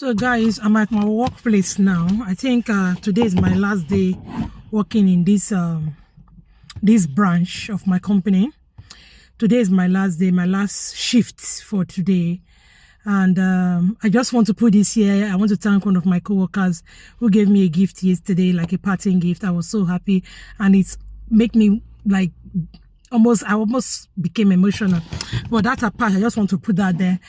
So guys, I'm at my workplace now. I think today is my last day working in this branch of my company. Today is my last day, my last shift for today. And I just want to put this here. I want to thank one of my co-workers who gave me a gift yesterday, like a parting gift. I was so happy, and it's make me like I almost became emotional. But that's apart. I just want to put that there.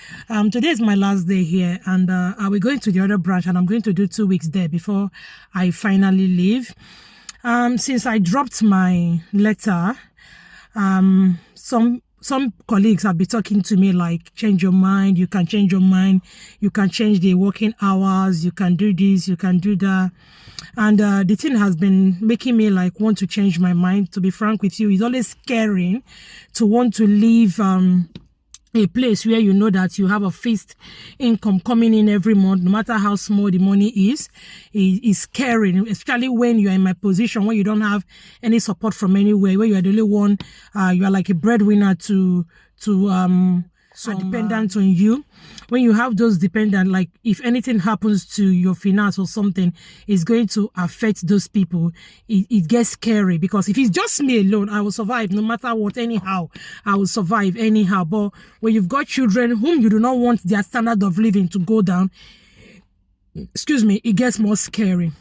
Today is my last day here, and I'll be going to the other branch, and I'm going to do 2 weeks there before I finally leave. Since I dropped my letter, some colleagues have been talking to me like, change your mind, you can change your mind, you can change the working hours, you can do this, you can do that. And the thing has been making me like want to change my mind. To be frank with you, it's always scary to want to leave a place where you know that you have a fixed income coming in every month, no matter how small the money is. It's scary, especially when you're in my position, when you don't have any support from anywhere, where you are the only one, you are like a breadwinner to dependent on you. When you have those dependent, like if anything happens to your finance or something, it's going to affect those people. It gets scary, because if it's just me alone, I will survive no matter what. Anyhow, I will survive anyhow. But when you've got children whom you do not want their standard of living to go down, it gets more scary.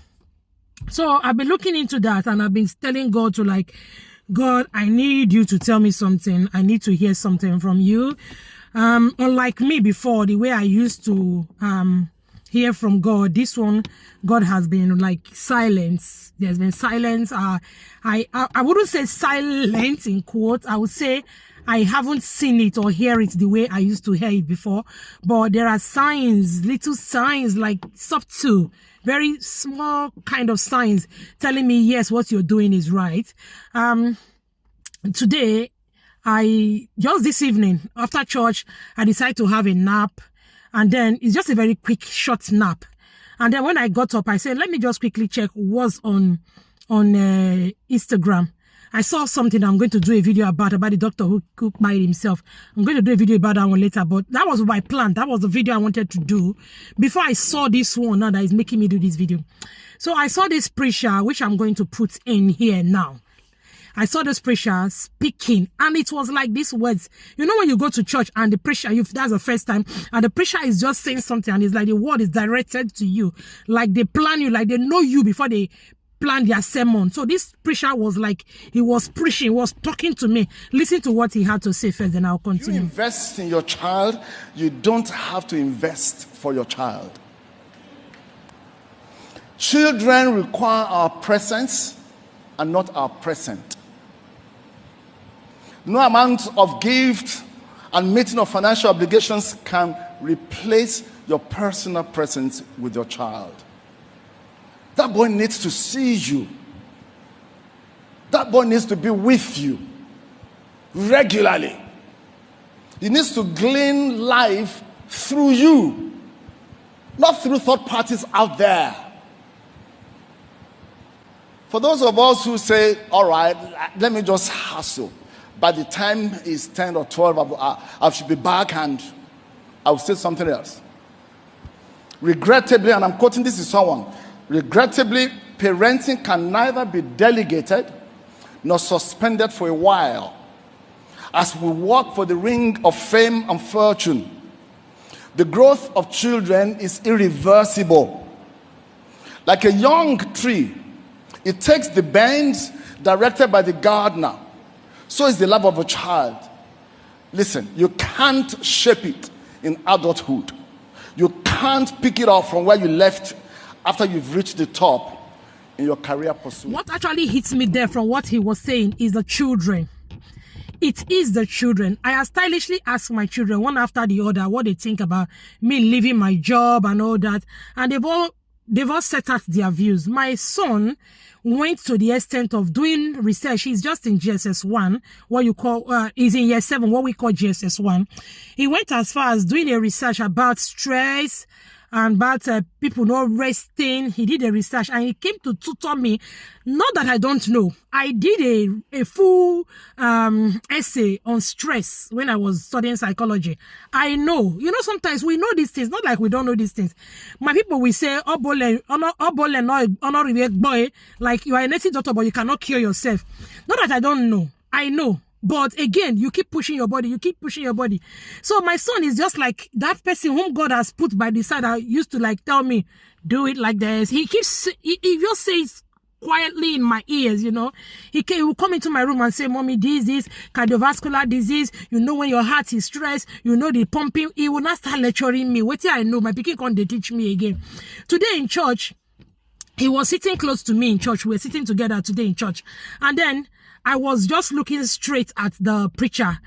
So I've been looking into that, and I've been telling God to like, God, I need you to tell me something. I need to hear something from you. Unlike me before, the way I used to hear from God, this one, God has been like silence. There's been silence. I wouldn't say silent in quotes. I would say I haven't seen it or hear it the way I used to hear it before. But there are signs, little signs, like subtle, very small kind of signs telling me, yes, what you're doing is right. Today, just this evening after church, I decided to have a nap, and then it's just a very quick short nap. And then when I got up, I said, let me just quickly check what's on Instagram. I saw something I'm going to do a video about the doctor who cooked by himself. I'm going to do a video about that one later, but that was my plan. That was the video I wanted to do before I saw this one now that is making me do this video. So I saw this preacher, which I'm going to put in here now. I saw this preacher speaking, and it was like these words. You know when you go to church and the preacher, that's the first time, and the preacher is just saying something, and it's like the word is directed to you. Like they plan you, like they know you before they plan their sermon. So this preacher was like, he was preaching, he was talking to me. Listen to what he had to say first, then I'll continue. You invest in your child, you don't have to invest for your child. Children require our presence and not our present. No amount of gift and meeting of financial obligations can replace your personal presence with your child. That boy needs to see you. That boy needs to be with you regularly. He needs to glean life through you, not through third parties out there. For those of us who say, all right, let me just hustle. By the time it's 10 or 12, I should be back and I will say something else. Regrettably, and I'm quoting this to someone, regrettably, parenting can neither be delegated nor suspended for a while. As we work for the ring of fame and fortune, the growth of children is irreversible. Like a young tree, it takes the bends directed by the gardener. So is the love of a child. Listen, you can't shape it in adulthood. You can't pick it up from where you left after you've reached the top in your career pursuit. What actually hits me there from what he was saying is the children. It is the children. I have stylishly asked my children one after the other what they think about me leaving my job and all that. And they've all set out their views. My son went to the extent of doing research. He's just in GSS1, what you call, he's in year 7, what we call GSS1. He went as far as doing a research about stress, and about people not resting. He did a research and he came to tutor me. Not that I don't know. I did a full essay on stress when I was studying psychology. I know. You know, sometimes we know these things. Not like we don't know these things. My people will say, boy, like you are a native doctor, but you cannot cure yourself. Not that I don't know. I know. But again, you keep pushing your body. You keep pushing your body. So my son is just like that person whom God has put by the side. I used to like tell me, do it like this. He just says quietly in my ears, you know. He will come into my room and say, Mommy, this cardiovascular disease. You know, when your heart is stressed, you know the pumping. He will not start lecturing me. Wait till I know. My pikin can't teach me again. Today in church, he was sitting close to me in church. We were sitting together today in church. And then I was just looking straight at the preacher.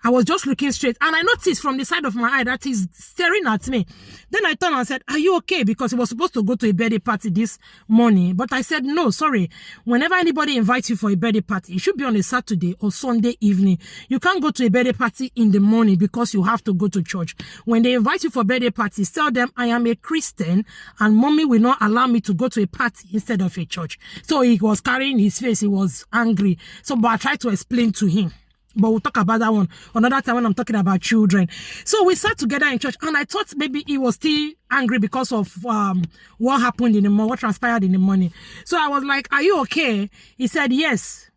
I was just looking straight. And I noticed from the side of my eye that he's staring at me. Then I turned and said, are you okay? Because he was supposed to go to a birthday party this morning. But I said, no, sorry. Whenever anybody invites you for a birthday party, it should be on a Saturday or Sunday evening. You can't go to a birthday party in the morning because you have to go to church. When they invite you for birthday parties, tell them I am a Christian and mommy will not allow me to go to a party instead of a church. So he was carrying his face. He was angry. So, but I tried to explain to him. But we'll talk about that one another time when I'm talking about children. So we sat together in church and I thought maybe he was still angry because of what happened in the morning, what transpired in the morning. So I was like, are you okay? He said, yes.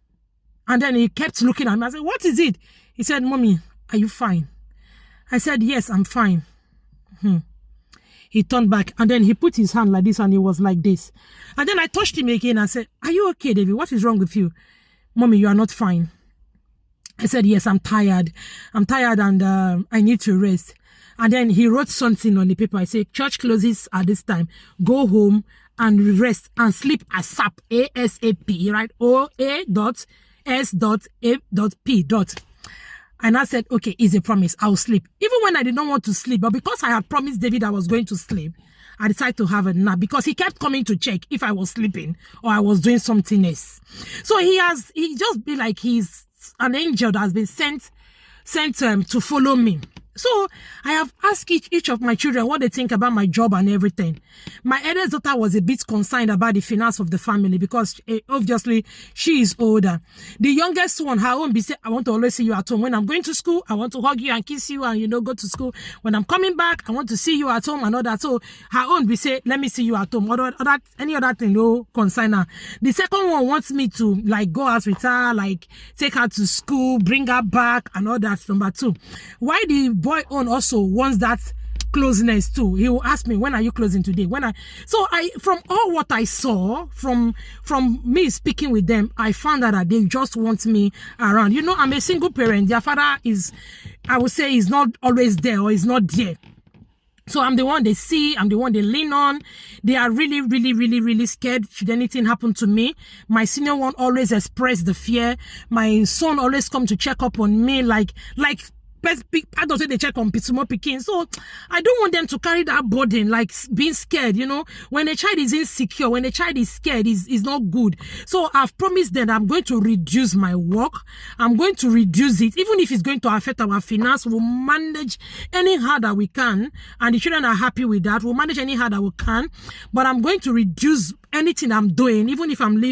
And then he kept looking at me. I said, what is it? He said, Mommy, are you fine? I said, yes, I'm fine. He turned back and then he put his hand like this and he was like this. And then I touched him again and said, are you okay, David? What is wrong with you? Mommy, you are not fine. I said, yes, I'm tired. I'm tired and I need to rest. And then he wrote something on the paper. I said, church closes at this time. Go home and rest and sleep ASAP, ASAP, right? O-A.S.A.P. And I said, okay, it's a promise. I'll sleep. Even when I did not want to sleep, but because I had promised David I was going to sleep, I decided to have a nap because he kept coming to check if I was sleeping or I was doing something else. So he just be like he's an angel that has been sent to follow me. So I have asked each of my children what they think about my job and everything. My eldest daughter was a bit concerned about the finance of the family because obviously she is older. The youngest one, her own, be say, I want to always see you at home. When I'm going to school, I want to hug you and kiss you and, you know, go to school. When I'm coming back, I want to see you at home and all that. So her own be say, let me see you at home. Any other thing, no concern her. The second one wants me to like go out with her, like take her to school, bring her back and all that. Number two. Why the boy own also wants that closeness too. He will ask me, when are you closing today? From all what I saw from me speaking with them, I found out that they just want me around. You know, I'm a single parent. Their father is, I would say, is not always there or is not there. So I'm the one they see, I'm the one they lean on. They are really, really, really, really scared should anything happen to me. My senior one always express the fear. My son always come to check up on me like I don't say they check on small pikin. So I don't want them to carry that burden, like being scared, you know. When a child is insecure, when a child is scared, is not good. So I've promised them I'm going to reduce my work. I'm going to reduce it. Even if it's going to affect our finance, we'll manage anyhow that we can. And the children are happy with that. We'll manage anyhow that we can. But I'm going to reduce anything I'm doing, even if I'm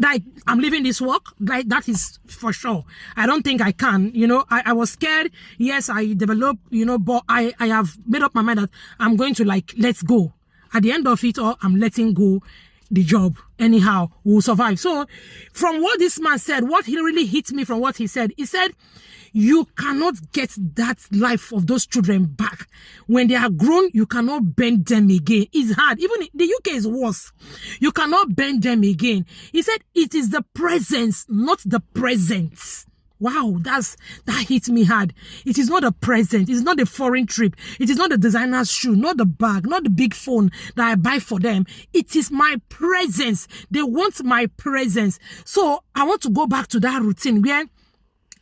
like I'm leaving this work, like that is for sure. I don't think I can, you know. I was scared. Yes, I developed, you know, but I have made up my mind that I'm going to like, let's go. At the end of it all, I'm letting go the job. Anyhow, we'll survive. So from what this man said, what he really hit me from what he said you cannot get that life of those children back. When they are grown, you cannot bend them again. It's hard. Even the UK is worse. You cannot bend them again. He said it is the presence, not the present. Wow, that hit me hard. It is not a present. It is not a foreign trip. It is not a designer's shoe, not the bag, not the big phone that I buy for them. It is my presence. They want my presence. So I want to go back to that routine where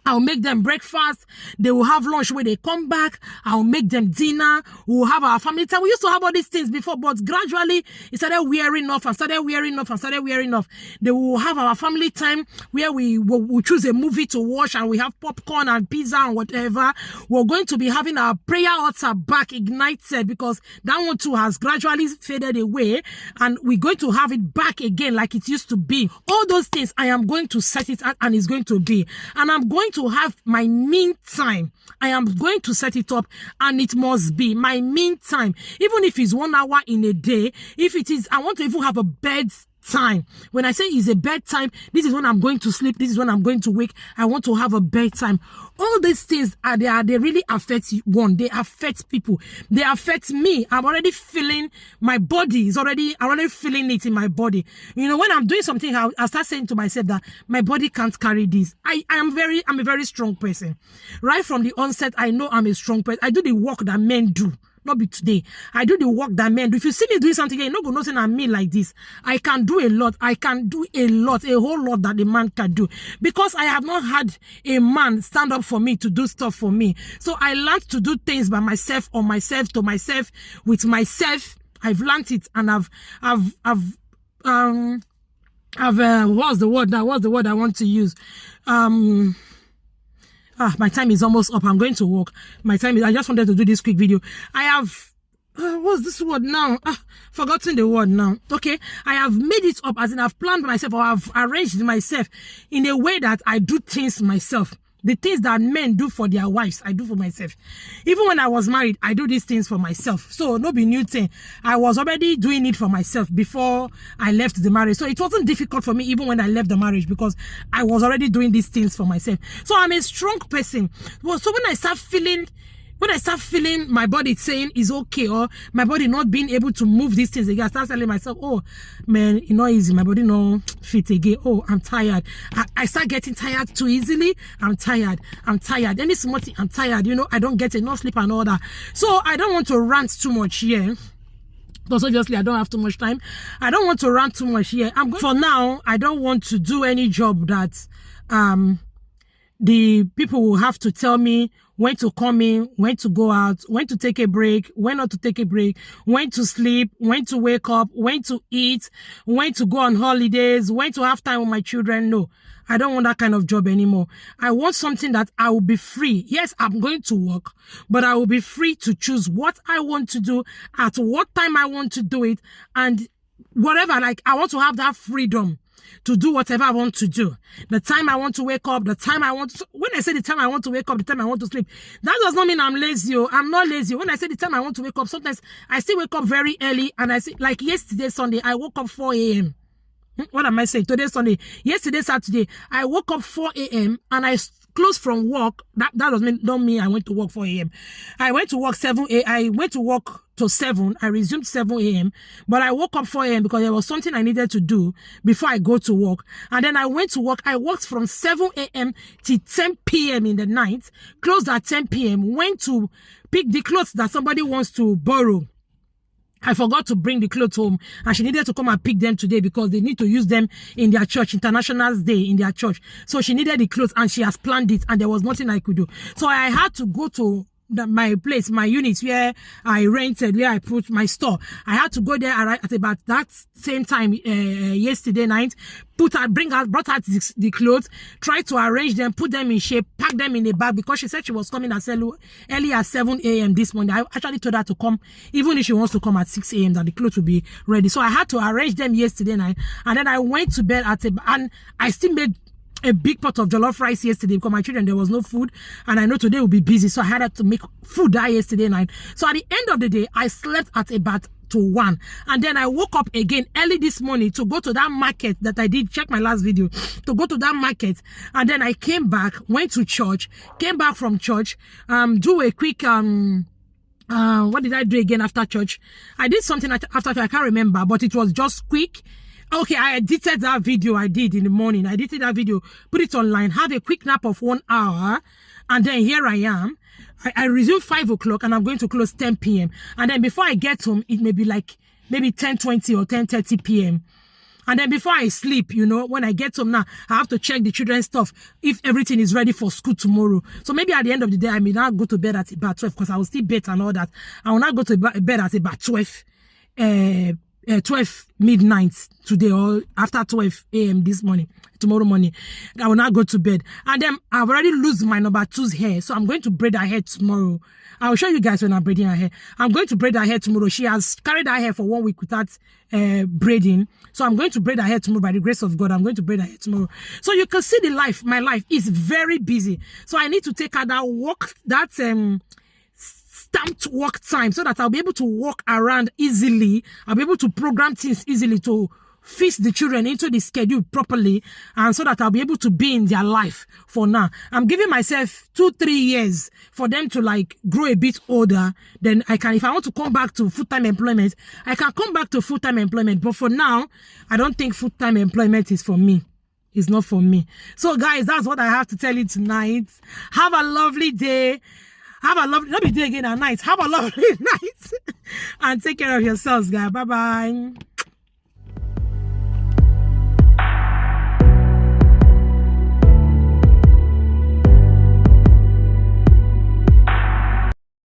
I'll make them breakfast. They will have lunch when they come back. I'll make them dinner. We'll have our family time. We used to have all these things before, but gradually it started wearing off and started wearing off and started wearing off. They will have our family time where we will choose a movie to watch and we have popcorn and pizza and whatever. We're going to be having our prayer altar back ignited because that one too has gradually faded away, and we're going to have it back again like it used to be. All those things, I am going to set it up and it's going to be. And I'm going to have my mean time. I am going to set it up and it must be my mean time. Even if it's 1 hour in a day, if it is, I want to even have a bed time. When I say it's a bedtime, this is when I'm going to sleep, this is when I'm going to wake. I want to have a bedtime. All these things they really affect one. They affect people. They affect me. I'm already feeling, my body is I'm already feeling it in my body. You know, when I'm doing something, I start saying to myself that my body can't carry this. I'm a very strong person. Right from the onset, I know I'm a strong person. I do the work that men do. Not be today. I do the work that men do. If you see me doing something, you're not going to say I'm me like this. I can do a lot. I can do a lot, a whole lot that the man can do. Because I have not had a man stand up for me to do stuff for me. So I learned to do things by myself, or myself to myself, with myself. I've learned it, and what's the word now? What's the word I want to use? My time is almost up. I'm going to work. My time is, I just wanted to do this quick video. I have, what's this word now? Forgotten the word now. Okay. I have made it up, as in I've planned myself, or I've arranged myself in a way that I do things myself. The things that men do for their wives, I do for myself. Even when I was married, I do these things for myself. So, no be new thing. I was already doing it for myself before I left the marriage. So, it wasn't difficult for me even when I left the marriage, because I was already doing these things for myself. So, I'm a strong person. Well, so when I start feeling my body saying it's okay, or my body not being able to move these things again, I start telling myself, oh man, it's not easy, my body no fit again, oh, I'm tired. I start getting tired too easily. I'm tired. Any small thing, I'm tired. You know, I don't get enough sleep and all that. So I don't want to rant too much here, because obviously I don't have too much time. I don't want to rant too much here. For now, I don't want to do any job that the people will have to tell me when to come in, when to go out, when to take a break, when not to take a break, when to sleep, when to wake up, when to eat, when to go on holidays, when to have time with my children. No, I don't want that kind of job anymore. I want something that I will be free. Yes, I'm going to work, but I will be free to choose what I want to do, at what time I want to do it, and whatever. Like, I want to have that freedom to do whatever I want to do. The time I want to wake up, the time I want to... When I say the time I want to wake up, the time I want to sleep, that does not mean I'm lazy. I'm not lazy. When I say the time I want to wake up, sometimes I still wake up very early, and I say, like yesterday, Sunday, I woke up 4 a.m. What am I saying? Today, Sunday. Yesterday, Saturday, I woke up 4 a.m. and I closed from work. That doesn't mean I went to work 4 a.m. I went to work 7 a.m. I went to work to 7. I resumed 7 a.m. But I woke up 4 a.m. because there was something I needed to do before I go to work. And then I went to work. I worked from 7 a.m. to 10 p.m. in the night. Closed at 10 p.m. Went to pick the clothes that somebody wants to borrow. I forgot to bring the clothes home, and she needed to come and pick them today because they need to use them in their church, International's Day in their church. So she needed the clothes, and she has planned it, and there was nothing I could do. So I had to go to my place, my unit where I rented, where I put my store. I had to go there at about that same time yesterday night. Brought out the clothes, tried to arrange them, put them in shape, pack them in a bag, because she said she was coming early at 7 a.m. this morning. I actually told her to come, even if she wants to come at 6 a.m., that the clothes will be ready. So I had to arrange them yesterday night, and then I went to bed and I still made a big pot of jollof rice yesterday because my children, there was no food, and I know today will be busy, so I had to make food that yesterday night. So at the end of the day, I slept at about to 1, and then I woke up again early this morning to go to that market that I did, check my last video, to go to that market, and then I came back, went to church, came back from church, do a quick what did I do again after church? I did something after church, I can't remember, but it was just quick. Okay, I edited that video I did in the morning. I edited that video, put it online, have a quick nap of 1 hour, and then here I am. I resume 5 o'clock, and I'm going to close 10 p.m. And then before I get home, it may be like maybe 10:20 or 10:30 p.m. And then before I sleep, you know, when I get home now, I have to check the children's stuff if everything is ready for school tomorrow. So maybe at the end of the day, I may not go to bed at about 12 because I will still bed and all that. I will not go to bed at about 12 midnight today or after 12 a.m. this morning, tomorrow morning. I will not go to bed. And then I've already lost my number 2's hair. So I'm going to braid her hair tomorrow. I will show you guys when I'm braiding her hair. I'm going to braid her hair tomorrow. She has carried her hair for 1 week without braiding. So I'm going to braid her hair tomorrow by the grace of God. I'm going to braid her hair tomorrow. So you can see my life is very busy. So I need to take her that walk, that stamped work time so that I'll be able to walk around easily. I'll be able to program things easily to fit the children into the schedule properly, and so that I'll be able to be in their life for now. I'm giving myself 2-3 years for them to like grow a bit older. Then I can, if I want to come back to full-time employment, I can come back to full-time employment. But for now, I don't think full-time employment is for me. It's not for me. So guys, that's what I have to tell you tonight. Have a lovely day. Have a lovely, not be day again at night. Have a lovely night. And take care of yourselves, guys. Bye-bye.